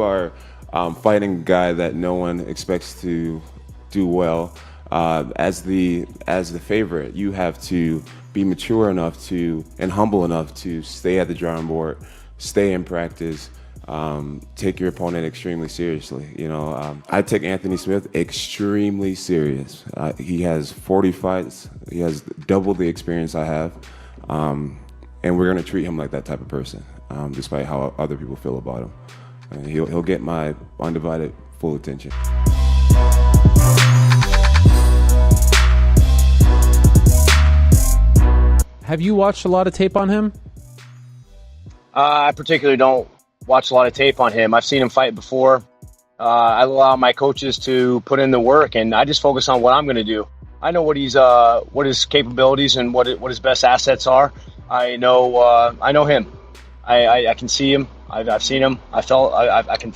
you are fighting a guy that no one expects to do well, as the favorite, you have to be mature enough and humble enough to stay at the drawing board, stay in practice, take your opponent extremely seriously. I take Anthony Smith extremely serious. He has 40 fights. He has double the experience I have, and we're going to treat him like that type of person, despite how other people feel about him. And he'll get my undivided full attention. Have you watched a lot of tape on him? I particularly don't watch a lot of tape on him. I've seen him fight before. I allow my coaches to put in the work, and I just focus on what I'm going to do. I know what his capabilities and what his best assets are. I know him. I can see him. I've seen him. I can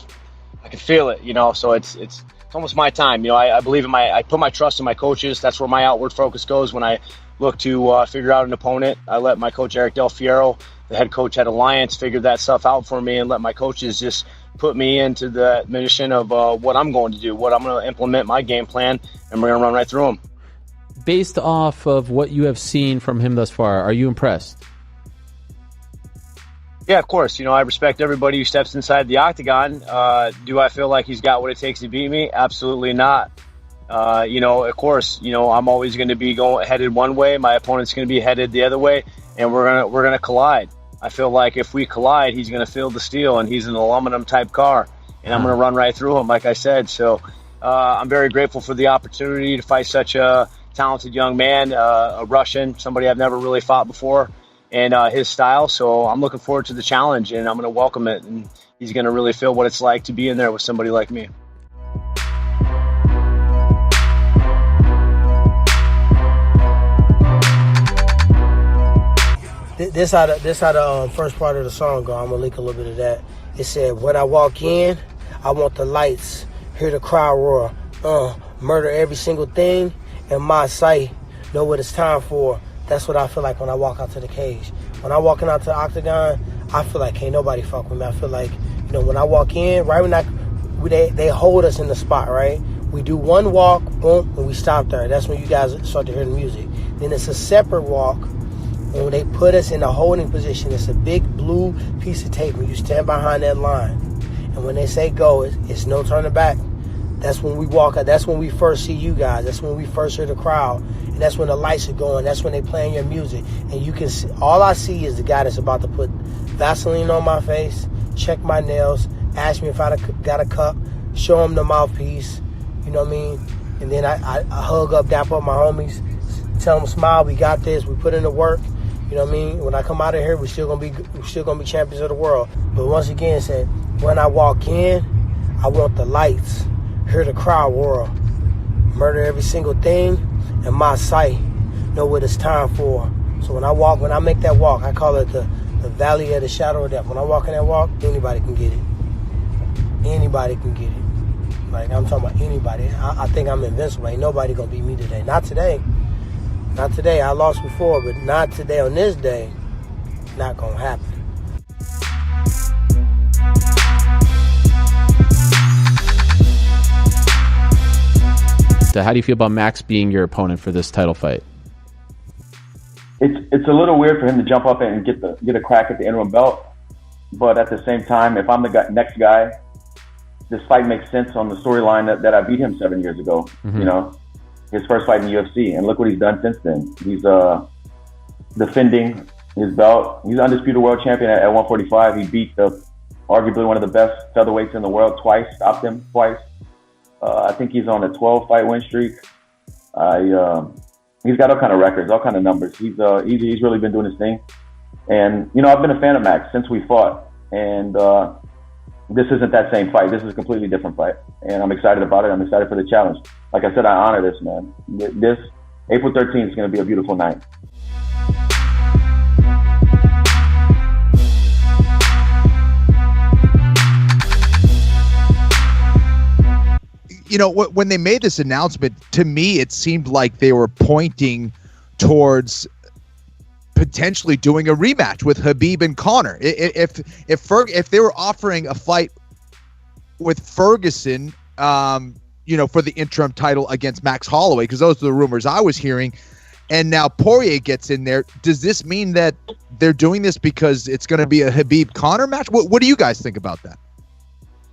feel it. So it's almost my time. I believe I put my trust in my coaches. That's where my outward focus goes when I look to figure out an opponent. I let my coach Eric Del Fiero, the head coach at Alliance, figure that stuff out for me, and let my coaches just put me into the mission of what I'm going to do, what I'm going to implement my game plan, and we're going to run right through them. Based off of what you have seen from him thus far, are you impressed? Yeah, of course. I respect everybody who steps inside the octagon. Do I feel like he's got what it takes to beat me? Absolutely not. Of course, I'm always going to be headed one way. My opponent's going to be headed the other way, and we're gonna collide. I feel like if we collide, he's going to feel the steel, and he's an aluminum type car, and I'm going to run right through him, like I said. So I'm very grateful for the opportunity to fight such a talented young man, a Russian, somebody I've never really fought before, and his style. So I'm looking forward to the challenge, and I'm going to welcome it, and he's going to really feel what it's like to be in there with somebody like me. This how the first part of the song go. I'm gonna link a little bit of that. It said, "When I walk in, I want the lights, hear the crowd roar, murder every single thing in my sight, know what it's time for." That's what I feel like when I walk out to the cage. When I walking out to the octagon, I feel like can't nobody fuck with me. I feel like, when I walk in, right when they hold us in the spot, right? We do one walk, boom, and we stop there. That's when you guys start to hear the music. Then it's a separate walk. And when they put us in a holding position, it's a big blue piece of tape when you stand behind that line. And when they say go, it's no turning back. That's when we walk out. That's when we first see you guys. That's when we first hear the crowd. And that's when the lights are going. That's when they playing your music. And you can see, all I see is the guy that's about to put Vaseline on my face, check my nails, ask me if I got a cup, show him the mouthpiece, you know what I mean? And then I hug up, dap up my homies, tell them smile, we got this, we put in the work. You know what I mean? When I come out of here, we're still gonna be champions of the world. But once again, said when I walk in, I want the lights, hear the crowd roar, murder every single thing in my sight, know what it's time for. So when I make that walk, I call it the valley of the shadow of death. When I walk in that walk, anybody can get it. Anybody can get it. Like, I'm talking about anybody. I think I'm invincible. Ain't nobody gonna beat me today. Not today. Not today. I lost before, but not today. On this day, not gonna happen. So how do you feel about Max being your opponent for this title fight? It's a little weird for him to jump up and get a crack at the interim belt, but at the same time, if I'm the next guy, this fight makes sense on the storyline that I beat him 7 years ago. Mm-hmm. His first fight in the UFC, and look what he's done since then. He's defending his belt. He's undisputed world champion at 145. He beat arguably one of the best featherweights in the world twice, stopped him twice. I think he's on a 12-fight win streak. He's got all kind of records, all kind of numbers. He's really been doing his thing. And, I've been a fan of Max since we fought. And this isn't that same fight. This is a completely different fight. And I'm excited about it. I'm excited for the challenge. Like I said, I honor this, man. This April 13th is going to be a beautiful night. When they made this announcement, to me, it seemed like they were pointing towards potentially doing a rematch with Khabib and Conor. If they were offering a fight with Ferguson, for the interim title against Max Holloway, because those are the rumors I was hearing. And now Poirier gets in there. Does this mean that they're doing this because it's going to be a Habib-Conor match? What do you guys think about that?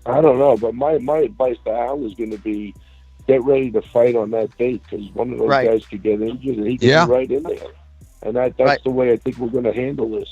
I don't know, but my advice to Al is going to be get ready to fight on that date, because one of those guys could get injured and he could be right in there. And that's the way I think we're going to handle this.